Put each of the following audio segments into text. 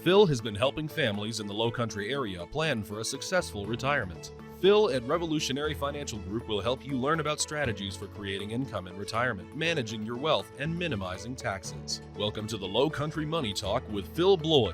Phil has been helping families in the Lowcountry area plan for a successful retirement. Phil at Revolutionary Financial Group will help you learn about strategies for creating income in retirement, managing your wealth, and minimizing taxes. Welcome to the Lowcountry Money Talk with Phil Bloyd.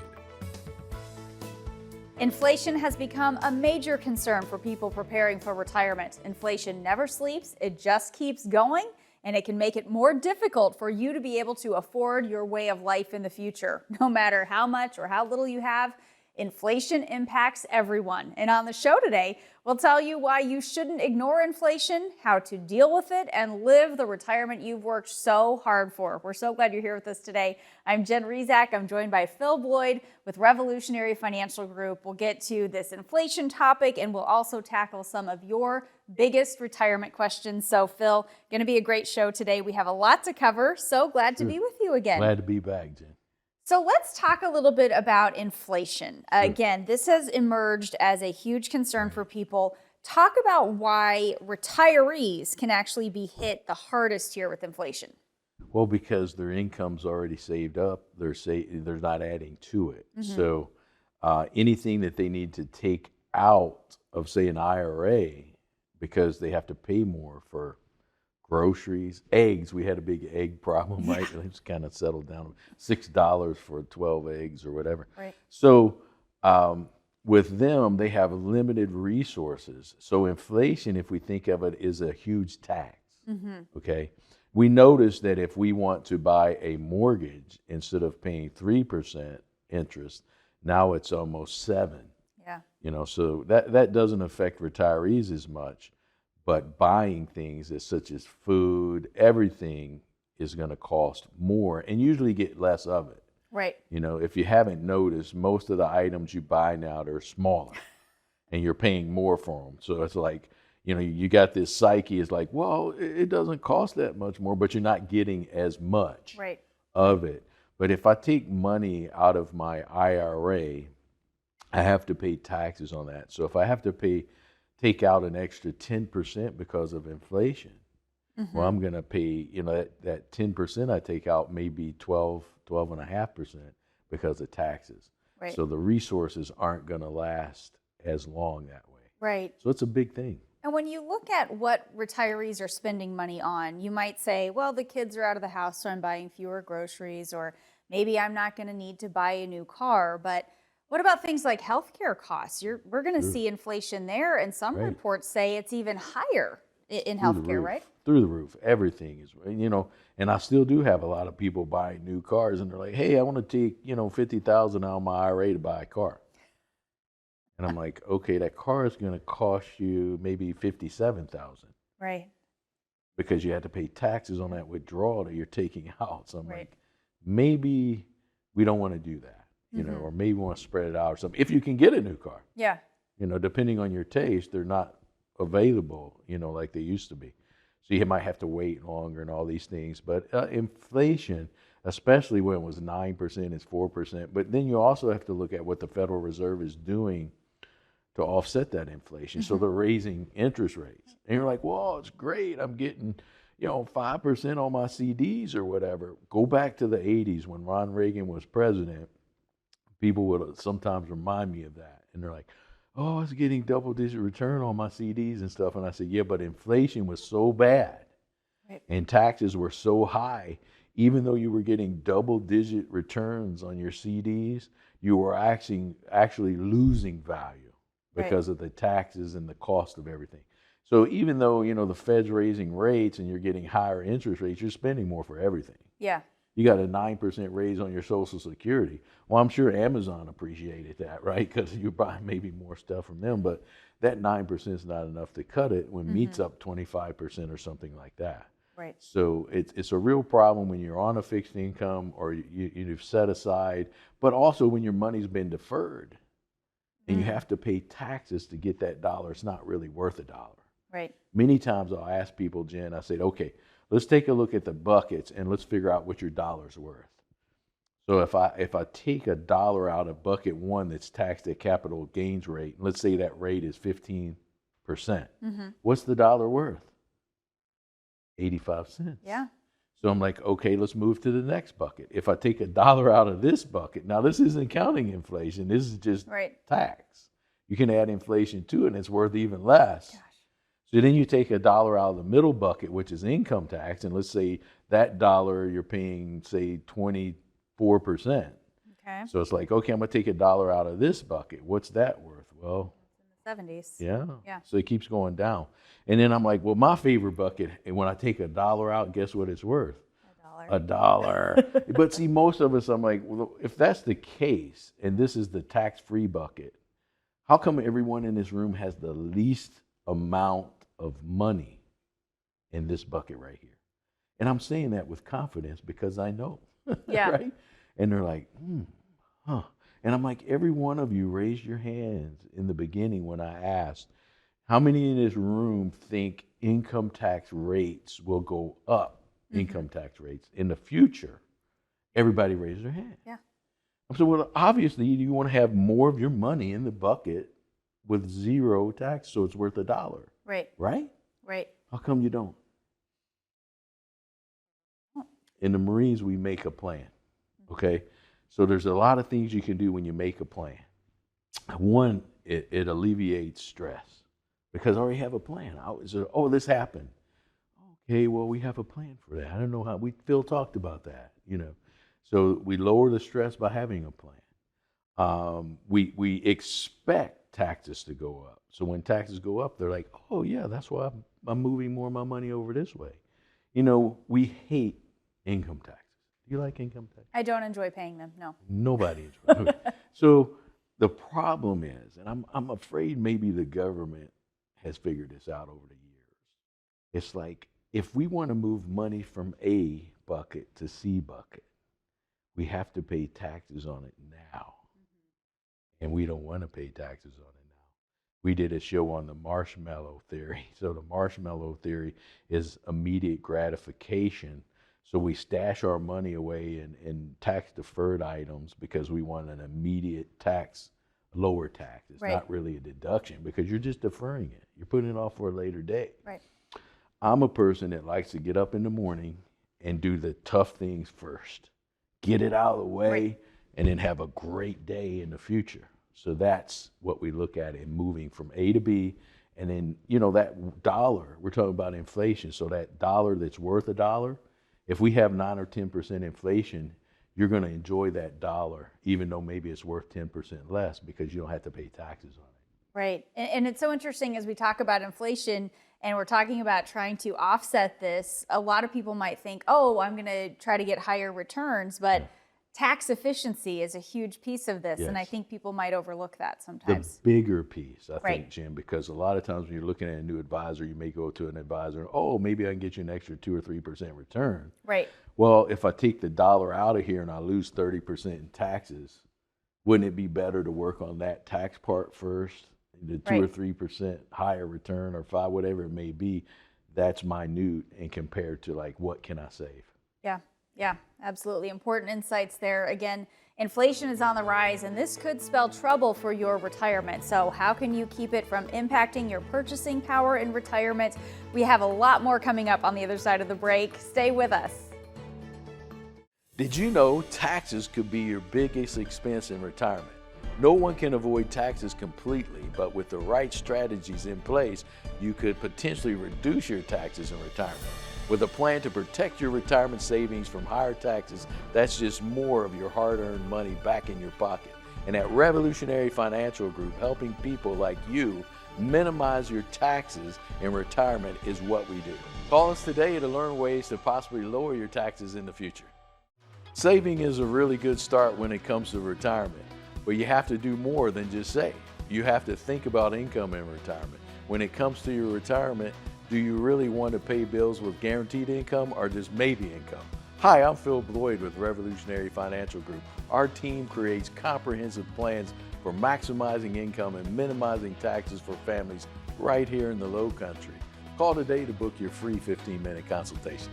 Inflation has become a major concern for people preparing for retirement. Inflation never sleeps, it just keeps going, and it can make it more difficult for you to be able to afford your way of life in the future. No matter how much or how little you have, inflation impacts everyone. And on the show today, we'll tell you why you shouldn't ignore inflation, how to deal with it, and live the retirement you've worked so hard for. We're so glad you're here with us today. I'm Jen Rezac. I'm joined by Phil Bloyd with Revolutionary Financial Group. We'll get to this inflation topic, and we'll also tackle some of your biggest retirement questions. So, Phil, going to be a great show today. We have a lot to cover. So glad to be with you again. Glad to be back, Jen. So let's talk a little bit about inflation. Again, this has emerged as a huge concern for people. Talk about why retirees can actually be hit the hardest here with inflation. Well, because their income's already saved up, they're not adding to it. So anything that they need to take out of, say, an IRA, because they have to pay more for groceries, eggs. We had a big egg problem, right? It's kind of settled down. $6 for 12 eggs or whatever. Right. So with them, they have limited resources. So inflation, if we think of it, is a huge tax. Okay. We notice that if we want to buy a mortgage, instead of paying 3% interest, now it's almost 7%. Yeah. You know, so that doesn't affect retirees as much. But buying things such as food, everything is going to cost more and usually get less of it. Right. You know, if you haven't noticed, most of the items you buy now, they're smaller and you're paying more for them. So it's like, you know, you got this psyche, it's like, well, it doesn't cost that much more, but you're not getting as much of it. But if I take money out of my IRA, I have to pay taxes on that. So if I have to take out an extra 10% because of inflation, well, I'm going to pay, you know, that 10% I take out may be 12.5% because of taxes. Right. So the resources aren't going to last as long that way. Right. So it's a big thing. And when you look at what retirees are spending money on, you might say, well, the kids are out of the house, so I'm buying fewer groceries, or maybe I'm not going to need to buy a new car. But what about things like healthcare costs? We're going to see inflation there, and some reports say it's even higher in healthcare, right? Through the roof. Everything is, you know, and I still do have a lot of people buying new cars, and they're like, hey, I want to take, you know, $50,000 out of my IRA to buy a car. And I'm like, okay, that car is going to cost you maybe $57,000. Right. Because you had to pay taxes on that withdrawal that you're taking out. So I'm like, maybe we don't want to do that. You know, or maybe want to spread it out or something. If you can get a new car. Yeah. You know, depending on your taste, they're not available, you know, like they used to be. So you might have to wait longer and all these things. But inflation, especially when it was 9%, it's 4%. But then you also have to look at what the Federal Reserve is doing to offset that inflation. So they're raising interest rates. And you're like, well, it's great. I'm getting, you know, 5% on my CDs or whatever. Go back to the 80s when Ron Reagan was president. People would sometimes remind me of that. And they're like, oh, I was getting double-digit return on my CDs and stuff. And I said, yeah, but inflation was so bad and taxes were so high, even though you were getting double-digit returns on your CDs, you were actually losing value because of the taxes and the cost of everything. So even though, you know, the Fed's raising rates and you're getting higher interest rates, you're spending more for everything. Yeah. You got a 9% raise on your Social Security. Well, I'm sure Amazon appreciated that, right? Because you're buying maybe more stuff from them, but that 9% is not enough to cut it when meat's up 25% or something like that. Right. So it's a real problem when you're on a fixed income or you've set aside, but also when your money's been deferred and you have to pay taxes to get that dollar. It's not really worth a dollar. Right. Many times I'll ask people, Jen, I said, okay, let's take a look at the buckets and let's figure out what your dollar's worth. So if I take $1 out of bucket one that's taxed at capital gains rate, let's say that rate is 15%, what's the dollar worth? 85 cents. Yeah. So I'm like, okay, let's move to the next bucket. If I take $1 out of this bucket, now this isn't counting inflation, this is just tax. You can add inflation to it and it's worth even less. Gosh. So then you take $1 out of the middle bucket, which is income tax, and let's say that dollar you're paying, say, 24%. Okay. So it's like, okay, I'm gonna take $1 out of this bucket. What's that worth? Well, it's in the 70s. Yeah. So it keeps going down. And then I'm like, well, my favorite bucket, and when I take $1 out, guess what it's worth? $1. But see, most of us, I'm like, well, if that's the case, and this is the tax-free bucket, how come everyone in this room has the least amount of money in this bucket right here? And I'm saying that with confidence because I know, right? And they're like, huh. And I'm like, every one of you raised your hands in the beginning when I asked, how many in this room think income tax rates will go up, income tax rates in the future? Everybody raised their hand. Yeah. So, well, obviously, you want to have more of your money in the bucket with zero tax, so it's worth $1. Right. Right? Right. How come you don't? In the Marines, we make a plan, okay? So there's a lot of things you can do when you make a plan. One, it alleviates stress because I already have a plan. Oh, this happened. Okay, well, we have a plan for that. I don't know how. Phil talked about that, you know. So we lower the stress by having a plan. We expect taxes to go up. So when taxes go up, they're like, oh, yeah, that's why I'm moving more of my money over this way. You know, we hate income taxes. Do you like income taxes? I don't enjoy paying them, no. Nobody enjoys them. So the problem is, and I'm afraid maybe the government has figured this out over the years. It's like, if we want to move money from A bucket to C bucket, we have to pay taxes on it now. And we don't want to pay taxes on it now. We did a show on the marshmallow theory. So the marshmallow theory is immediate gratification. So we stash our money away in tax-deferred items because we want an immediate tax, lower tax. It's not really a deduction because you're just deferring it. You're putting it off for a later day. Right. I'm a person that likes to get up in the morning and do the tough things first. Get it out of the way and then have a great day in the future. So that's what we look at in moving from A to B. And then, you know, that dollar, we're talking about inflation. So that dollar that's worth $1, if we have 9 or 10% inflation, you're going to enjoy that dollar, even though maybe it's worth 10% less because you don't have to pay taxes on it. Right. And it's so interesting as we talk about inflation and we're talking about trying to offset this, a lot of people might think, oh, I'm going to try to get higher returns, but tax efficiency is a huge piece of this. And I think people might overlook that sometimes. The bigger piece, I think, Jim, because a lot of times when you're looking at a new advisor, you may go to an advisor and, oh, maybe I can get you an extra 2 or 3% return. Right. Well, if I take the dollar out of here and I lose 30% in taxes, wouldn't it be better to work on that tax part first? The 2 or 3% higher return or 5, whatever it may be, that's minute and compared to like, what can I save? Yeah, absolutely. Important insights there. Again, inflation is on the rise and this could spell trouble for your retirement. So how can you keep it from impacting your purchasing power in retirement? We have a lot more coming up on the other side of the break. Stay with us. Did you know taxes could be your biggest expense in retirement? No one can avoid taxes completely, but with the right strategies in place, you could potentially reduce your taxes in retirement. With a plan to protect your retirement savings from higher taxes, that's just more of your hard-earned money back in your pocket. And at Revolutionary Financial Group, helping people like you minimize your taxes in retirement is what we do. Call us today to learn ways to possibly lower your taxes in the future. Saving is a really good start when it comes to retirement, but you have to do more than just save. You have to think about income in retirement. When it comes to your retirement, do you really want to pay bills with guaranteed income or just maybe income? Hi, I'm Phil Bloyd with Revolutionary Financial Group. Our team creates comprehensive plans for maximizing income and minimizing taxes for families right here in the Lowcountry. Call today to book your free 15-minute consultation.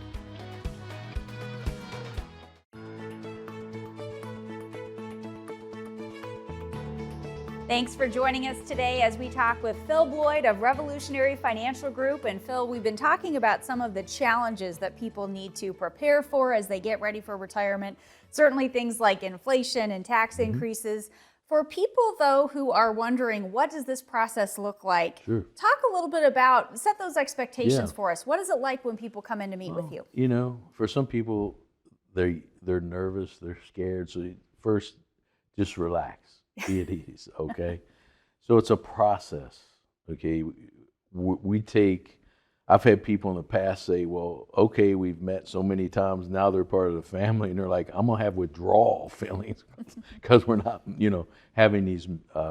Thanks for joining us today as we talk with Phil Bloyd of Revolutionary Financial Group. And Phil, we've been talking about some of the challenges that people need to prepare for as they get ready for retirement. Certainly things like inflation and tax increases. For people, though, who are wondering, what does this process look like? Sure. Talk a little bit about, set those expectations for us. What is it like when people come in to meet with you? You know, for some people, they're nervous, they're scared. So first, just relax. Be at ease, okay? So it's a process, okay? I've had people in the past say, well, okay, we've met so many times, now they're part of the family, and they're like, I'm gonna have withdrawal feelings because we're not, having these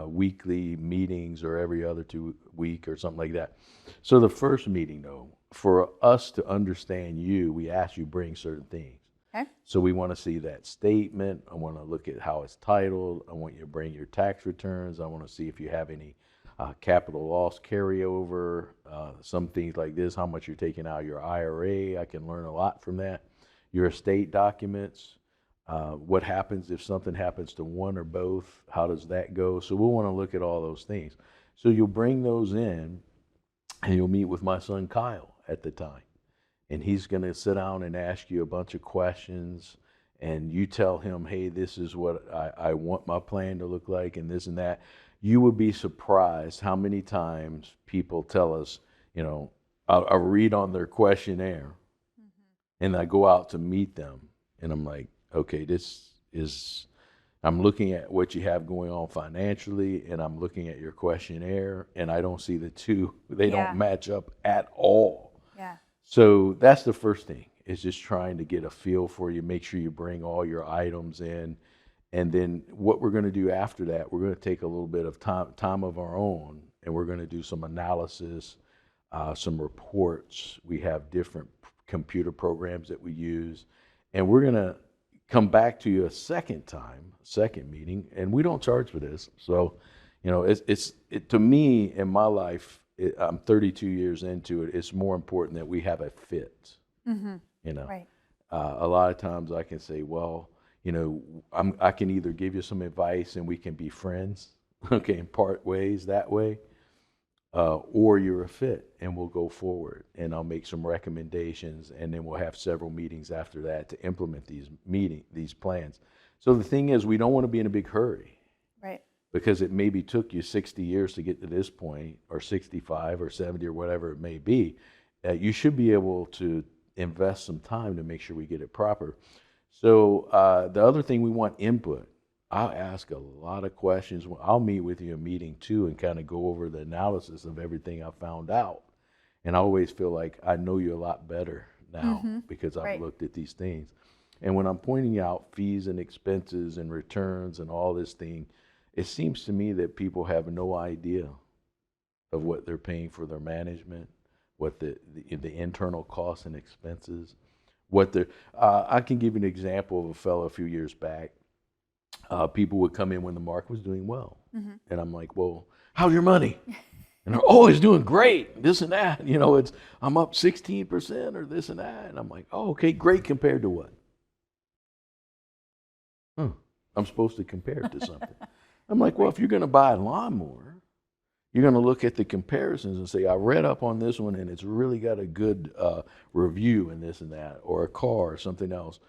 weekly meetings or every other 2 week or something like that. So the first meeting, though, for us to understand you, we ask you bring certain things. Okay. So we want to see that statement. I want to look at how it's titled. I want you to bring your tax returns. I want to see if you have any capital loss carryover, some things like this, how much you're taking out of your IRA. I can learn a lot from that. Your estate documents, what happens if something happens to one or both, how does that go? So we'll want to look at all those things. So you'll bring those in and you'll meet with my son Kyle at the time. And he's going to sit down and ask you a bunch of questions, and you tell him, hey, this is what I want my plan to look like, and this and that. You would be surprised how many times people tell us, I'll read on their questionnaire, and I go out to meet them, and I'm like, okay, I'm looking at what you have going on financially, and I'm looking at your questionnaire, and I don't see the two. They don't match up at all. Yeah. So that's the first thing, is just trying to get a feel for you, make sure you bring all your items in. And then what we're going to do after that, we're going to take a little bit of time of our own, and we're going to do some analysis, some reports. We have different computer programs that we use, and we're going to come back to you a second meeting, and we don't charge for this. So, to me, in my life, I'm 32 years into it. It's more important that we have a fit. Right. A lot of times I can say, well, I can either give you some advice and we can be friends, okay, and part ways that way, or you're a fit and we'll go forward and I'll make some recommendations, and then we'll have several meetings after that to implement these plans. So the thing is, we don't want to be in a big hurry. Right. Because it maybe took you 60 years to get to this point, or 65 or 70 or whatever it may be. You should be able to invest some time to make sure we get it proper. So the other thing, we want input. I'll ask a lot of questions. I'll meet with you in meeting 2 and kind of go over the analysis of everything I found out. And I always feel like I know you a lot better now because I've looked at these things. And when I'm pointing out fees and expenses and returns and all this thing, it seems to me that people have no idea of what they're paying for their management, what the internal costs and expenses. I can give you an example of a fellow a few years back. People would come in when the market was doing well, and I'm like, "Well, how's your money?" And they're always doing great, this and that. I'm up 16% or this and that, and I'm like, "Oh, okay, great compared to what?" I'm supposed to compare it to something. I'm like, well, if you're going to buy a lawnmower, you're going to look at the comparisons and say, I read up on this one and it's really got a good review and this and that, or a car or something else.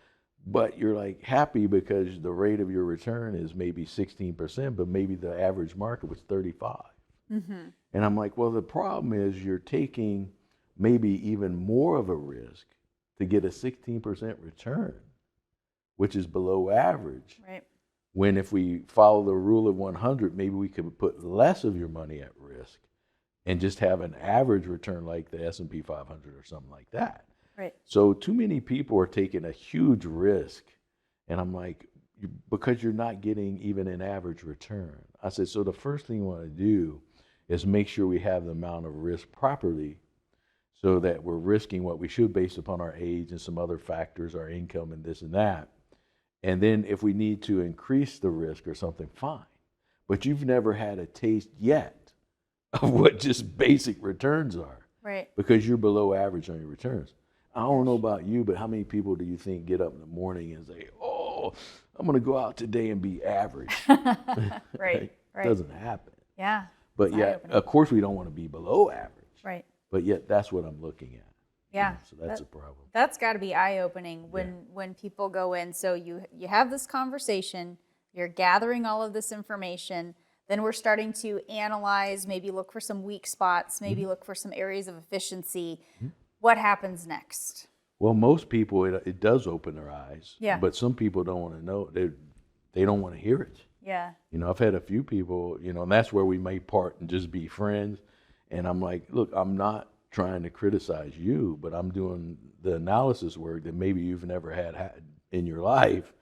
But you're like happy because the rate of your return is maybe 16%, but maybe the average market was 35. And I'm like, well, the problem is you're taking maybe even more of a risk to get a 16% return, which is below average. Right. When if we follow the rule of 100, maybe we could put less of your money at risk and just have an average return like the S&P 500 or something like that. Right. So too many people are taking a huge risk. And I'm like, because you're not getting even an average return. I said, so the first thing you want to do is make sure we have the amount of risk properly so that we're risking what we should based upon our age and some other factors, our income and this and that. And then if we need to increase the risk or something, fine. But you've never had a taste yet of what just basic returns are. Right. Because you're below average on your returns. I don't know about you, but how many people do you think get up in the morning and say, oh, oh, I'm going to go out today and be average. Right. It doesn't happen. Yeah. But yet, of course, we don't want to be below average. Right. But yet, that's what I'm looking at. Yeah. So that's a problem. That's got to be eye-opening when people go in. So you have this conversation, you're gathering all of this information, then we're starting to analyze, maybe look for some weak spots, maybe look for some areas of efficiency. What happens next? Well, most people, it does open their eyes. Yeah. But some people don't want to know. They don't want to hear it. Yeah. You know, I've had a few people, you know, and that's where we may part and just be friends. And I'm like, look, I'm not trying to criticize you, but I'm doing the analysis work that maybe you've never had in your life.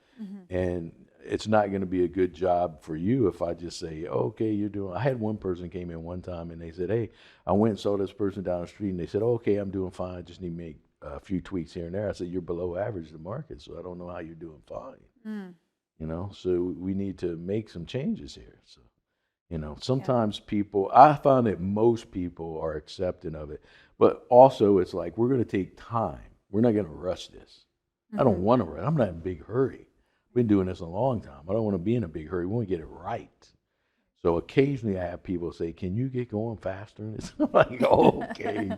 And it's not going to be a good job for you if I just say, okay, you're doing. I had one person came in one time and they said, hey, I went and saw this person down the street and they said, okay, I'm doing fine. I just need to make a few tweaks here and there. I said, you're below average to market, so I don't know how you're doing fine. You know, so we need to make some changes here. So, you know, sometimes people, I find that most people are accepting of it, but also it's like, we're going to take time. We're not going to rush this. I don't want to rush. I'm not in a big hurry. Been doing this a long time. I don't want to be in a big hurry. We want to get it right. So occasionally I have people say, can you get going faster? And it's like, okay,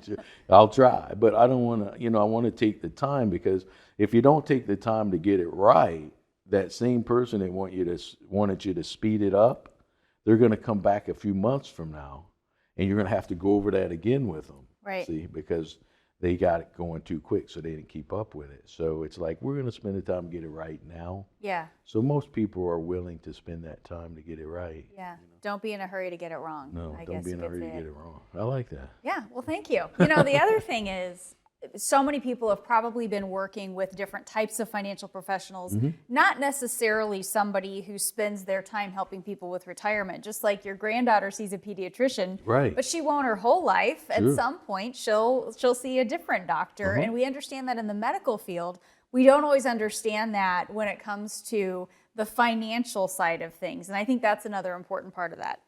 I'll try. But I don't want to, you know, I want to take the time, because if you don't take the time to get it right, that same person that wanted you to speed it up, they're going to come back a few months from now, and you're going to have to go over that again with them. Right. See, because they got it going too quick, so they didn't keep up with it. So it's like, we're going to spend the time to get it right now. Yeah. So most people are willing to spend that time to get it right. Yeah. You know? Don't be in a hurry to get it wrong. No, don't be in a hurry to get it wrong. I like that. Yeah. Well, thank you. You know, the other thing is, so many people have probably been working with different types of financial professionals, not necessarily somebody who spends their time helping people with retirement. Just like your granddaughter sees a pediatrician, right? But she won't her whole life. At some point, she'll see a different doctor, and we understand that in the medical field. We don't always understand that when it comes to the financial side of things, and I think that's another important part of that.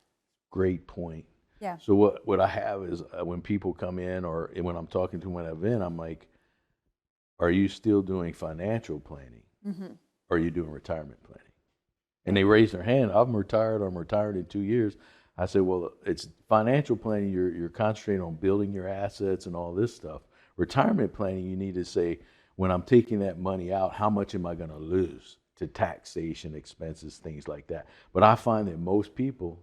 Great point. Yeah. So what I have is when people come in, or when I'm talking to them at an event, I'm like, are you still doing financial planning? Or are you doing retirement planning? And they raise their hand. I'm retired in 2 years. I say, well, it's financial planning. You're concentrating on building your assets and all this stuff. Retirement planning, you need to say, when I'm taking that money out, how much am I going to lose to taxation, expenses, things like that. But I find that most people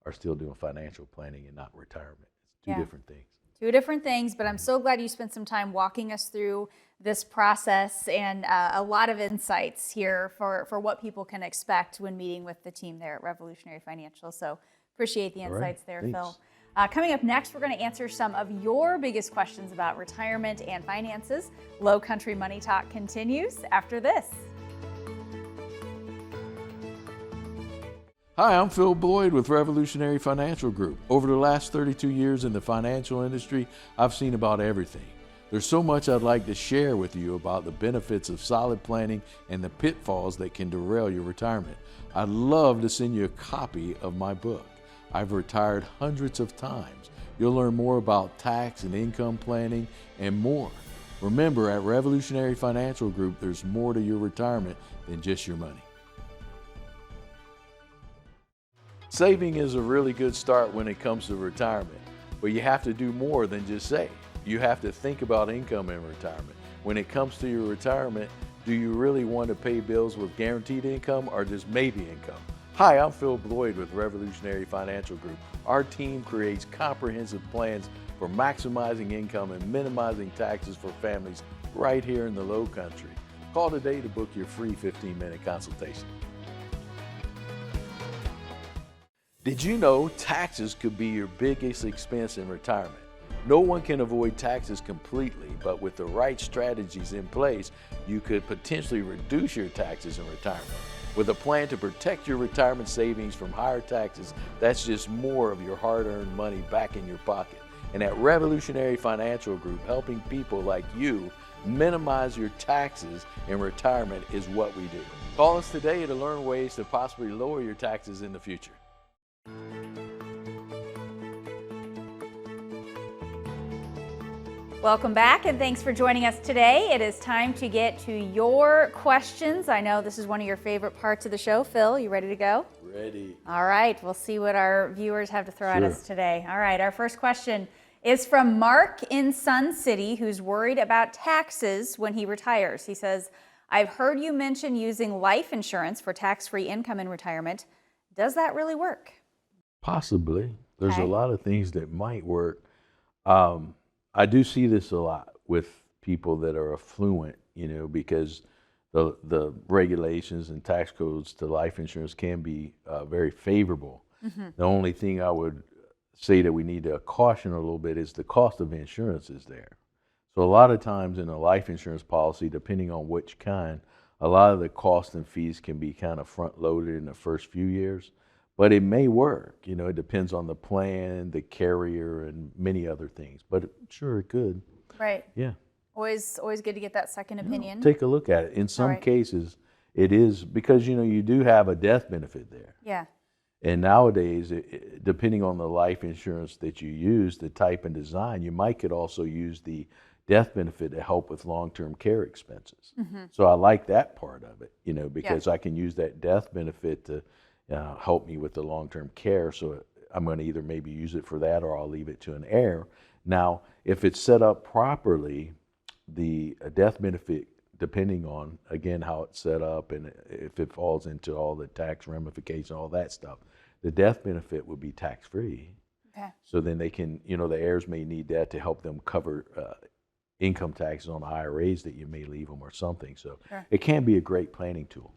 are still doing financial planning and not retirement. It's two different things. Two different things, but I'm so glad you spent some time walking us through this process and a lot of insights here for what people can expect when meeting with the team there at Revolutionary Financial. So appreciate the insights there, Thanks. Phil. Coming up next, we're going to answer some of your biggest questions about retirement and finances. Lowcountry Money Talk continues after this. Hi, I'm Phil Bloyd with Revolutionary Financial Group. Over the last 32 years in the financial industry, I've seen about everything. There's so much I'd like to share with you about the benefits of solid planning and the pitfalls that can derail your retirement. I'd love to send you a copy of my book. I've retired hundreds of times. You'll learn more about tax and income planning and more. Remember, at Revolutionary Financial Group, there's more to your retirement than just your money. Saving is a really good start when it comes to retirement, but you have to do more than just save. You have to think about income in retirement. When it comes to your retirement, do you really want to pay bills with guaranteed income or just maybe income? Hi, I'm Phil Bloyd with Revolutionary Financial Group. Our team creates comprehensive plans for maximizing income and minimizing taxes for families right here in the Lowcountry. Call today to book your free 15-minute consultation. Did you know taxes could be your biggest expense in retirement? No one can avoid taxes completely, but with the right strategies in place, you could potentially reduce your taxes in retirement. With a plan to protect your retirement savings from higher taxes, that's just more of your hard-earned money back in your pocket. And at Revolutionary Financial Group, helping people like you minimize your taxes in retirement is what we do. Call us today to learn ways to possibly lower your taxes in the future. Welcome back, and thanks for joining us today. It is time to get to your questions. I know this is one of your favorite parts of the show. Phil, you ready to go? Ready. All right, we'll see what our viewers have to throw at us today. All right, our first question is from Mark in Sun City, who's worried about taxes when he retires. He says, I've heard you mention using life insurance for tax-free income in retirement. Does that really work? Possibly. There's Okay. a lot of things that might work. I do see this a lot with people that are affluent, because the regulations and tax codes to life insurance can be very favorable. The only thing I would say that we need to caution a little bit is the cost of insurance is there. So a lot of times in a life insurance policy, depending on which kind, a lot of the costs and fees can be kind of front loaded in the first few years. But it may work, it depends on the plan, the carrier, and many other things. But sure, it could. Right. Yeah. Always good to get that second opinion. Take a look at it. In some cases, it is because, you do have a death benefit there. Yeah. And nowadays, depending on the life insurance that you use, the type and design, you could also use the death benefit to help with long-term care expenses. So I like that part of it, because I can use that death benefit to help me with the long-term care. So I'm going to either maybe use it for that or I'll leave it to an heir. Now, if it's set up properly, the death benefit, depending on, again, how it's set up and if it falls into all the tax ramifications, all that stuff, the death benefit would be tax-free. Okay. So then they can, the heirs may need that to help them cover income taxes on IRAs that you may leave them or something. So it can be a great planning tool.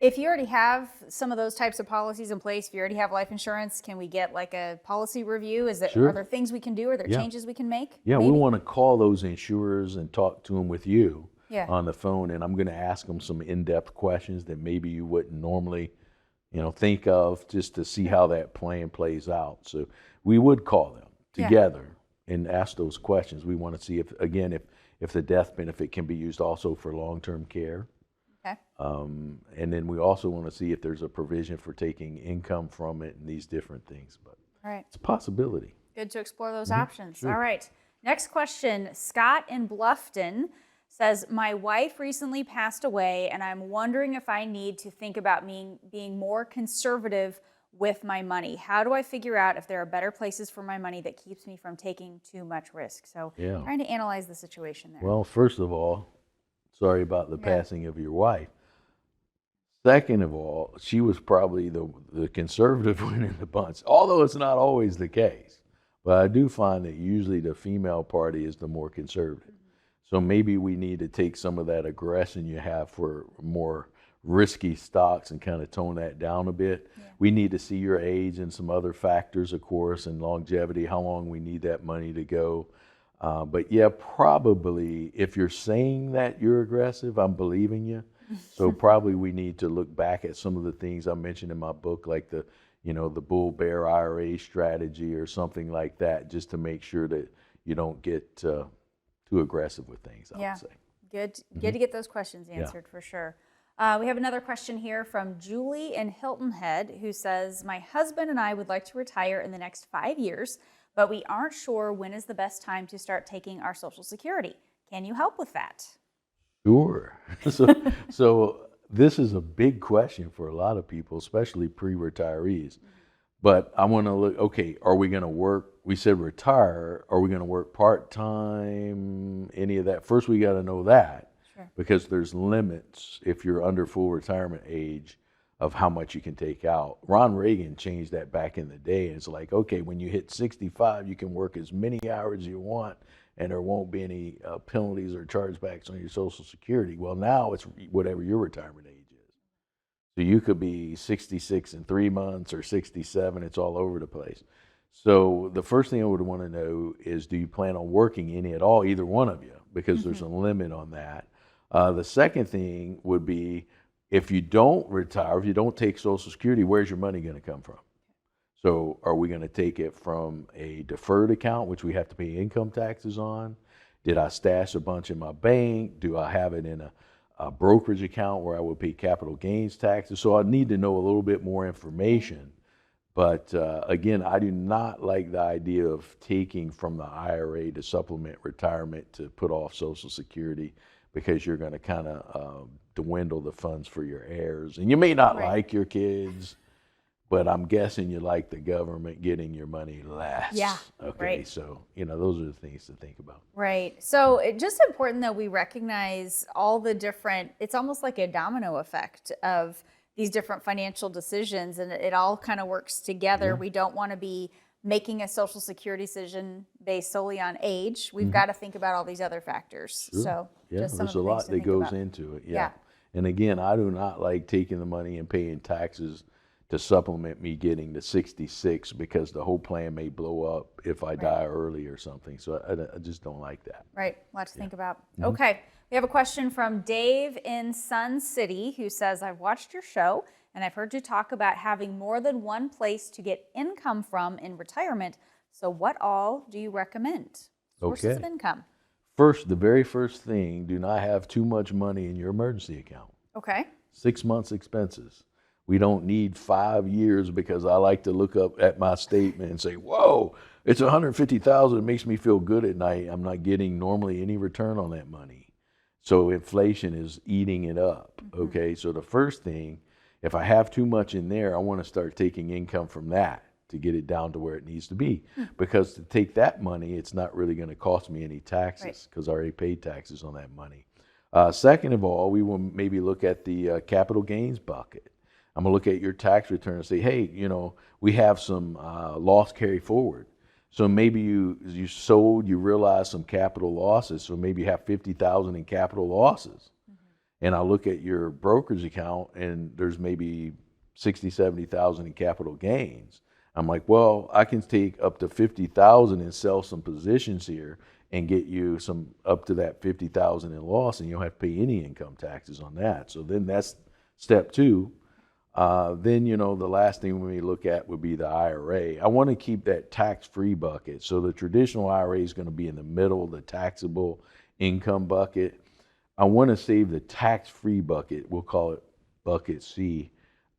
If you already have some of those types of policies in place, if you already have life insurance, can we get like a policy review? Are there things we can do? Are there changes we can make? Yeah, maybe? we want to call those insurers and talk to them with you on the phone, and I'm going to ask them some in-depth questions that maybe you wouldn't normally, think of, just to see how that plan plays out. So we would call them together and ask those questions. We want to see if the death benefit can be used also for long-term care. Okay. And then we also want to see if there's a provision for taking income from it and these different things. But it's a possibility. Good to explore those options. All right. Next question. Scott in Bluffton says, my wife recently passed away, and I'm wondering if I need to think about being more conservative with my money. How do I figure out if there are better places for my money that keeps me from taking too much risk? So trying to analyze the situation there. Well, first of all, sorry about the passing of your wife. Second of all, she was probably the conservative one in the bunch, although it's not always the case. But I do find that usually the female party is the more conservative. So maybe we need to take some of that aggression you have for more risky stocks and kind of tone that down a bit. We need to see your age and some other factors, of course, and longevity, how long we need that money to go. But probably if you're saying that you're aggressive, I'm believing you. So probably we need to look back at some of the things I mentioned in my book, like the bull bear IRA strategy or something like that, just to make sure that you don't get too aggressive with things, I would say. Good to get those questions answered for sure. We have another question here from Julie in Hilton Head, who says, my husband and I would like to retire in the next 5 years, but we aren't sure when is the best time to start taking our Social Security. Can you help with that? Sure. So this is a big question for a lot of people, especially pre-retirees. But I want to look, okay, are we going to work? We said retire. Are we going to work part-time? Any of that? First, we got to know that. Because there's limits if you're under full retirement age of how much you can take out. Ron Reagan changed that back in the day. It's like, okay, when you hit 65, you can work as many hours as you want and there won't be any penalties or chargebacks on your Social Security. Well, now it's whatever your retirement age is. So you could be 66 in 3 months or 67. It's all over the place. So the first thing I would want to know is, do you plan on working any at all, either one of you? Because there's a limit on that. The second thing would be, if you don't retire, if you don't take Social Security, where's your money going to come from? So are we going to take it from a deferred account, which we have to pay income taxes on? Did I stash a bunch in my bank? Do I have it in a brokerage account where I would pay capital gains taxes? So I need to know a little bit more information But again, I do not like the idea of taking from the IRA to supplement retirement to put off Social Security, because you're going to kind of dwindle the funds for your heirs. And you may not like your kids, but I'm guessing you like the government getting your money less. Yeah. Okay. So, those are the things to think about. Right. So it's just important that we recognize all the different, it's almost like a domino effect of these different financial decisions, and it all kind of works together. We don't want to be making a Social Security decision based solely on age. We've got to think about all these other factors. Sure. So just some there's of a the lot things to that think goes about. into it. Yeah. And again, I do not like taking the money and paying taxes to supplement me getting to 66, because the whole plan may blow up if I die early or something. So I just don't like that. Right, a lot to think about. Okay, we have a question from Dave in Sun City, who says, I've watched your show and I've heard you talk about having more than one place to get income from in retirement. So what all do you recommend? Sources of income. First, the very first thing, do not have too much money in your emergency account. Okay. 6 months expenses. We don't need 5 years, because I like to look up at my statement and say, whoa, it's $150,000. It makes me feel good at night. I'm not getting normally any return on that money. So inflation is eating it up. Okay, so the first thing, if I have too much in there, I want to start taking income from that to get it down to where it needs to be. Because to take that money, it's not really going to cost me any taxes, because I already paid taxes on that money. Second of all, we will maybe look at the capital gains bucket. I'm going to look at your tax return and say, hey, we have some loss carry forward. So maybe you sold, you realized some capital losses. So maybe you have 50,000 in capital losses. And I look at your brokerage account and there's maybe 60, 70,000 in capital gains. I'm like, well, I can take up to 50,000 and sell some positions here and get you some up to that 50,000 in loss, and you don't have to pay any income taxes on that. So then that's step two. Then, the last thing we look at would be the IRA. I want to keep that tax-free bucket. So the traditional IRA is going to be in the middle, the taxable income bucket. I want to save the tax-free bucket. We'll call it bucket C.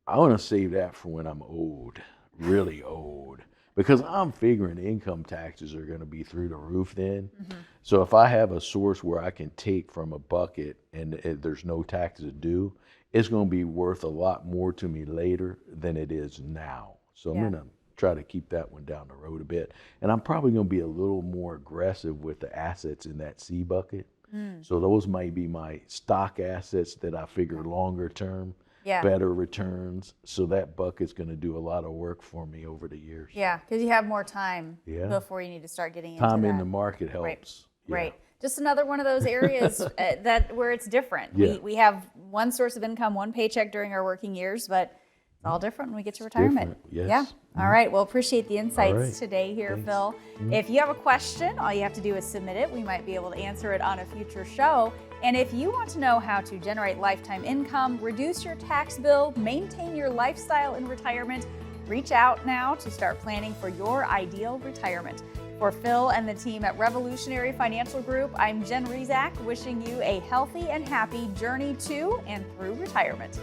I want to save that for when I'm old, really old, because I'm figuring income taxes are going to be through the roof then. So if I have a source where I can take from a bucket and there's no taxes due, it's going to be worth a lot more to me later than it is now. So I'm going to try to keep that one down the road a bit. And I'm probably going to be a little more aggressive with the assets in that C bucket. So those might be my stock assets that I figure longer term, better returns. So that bucket's going to do a lot of work for me over the years. Yeah, because you have more time before you need to start getting into Time that. in the market helps. Right. Just another one of those areas where it's different. We have one source of income, one paycheck during our working years, but it's all different when we get to retirement. Yes. Yeah. All right. Well, appreciate the insights today here, Phil. If you have a question, all you have to do is submit it. We might be able to answer it on a future show. And if you want to know how to generate lifetime income, reduce your tax bill, maintain your lifestyle in retirement, reach out now to start planning for your ideal retirement. For Phil and the team at Revolutionary Financial Group, I'm Jen Rezac, wishing you a healthy and happy journey to and through retirement.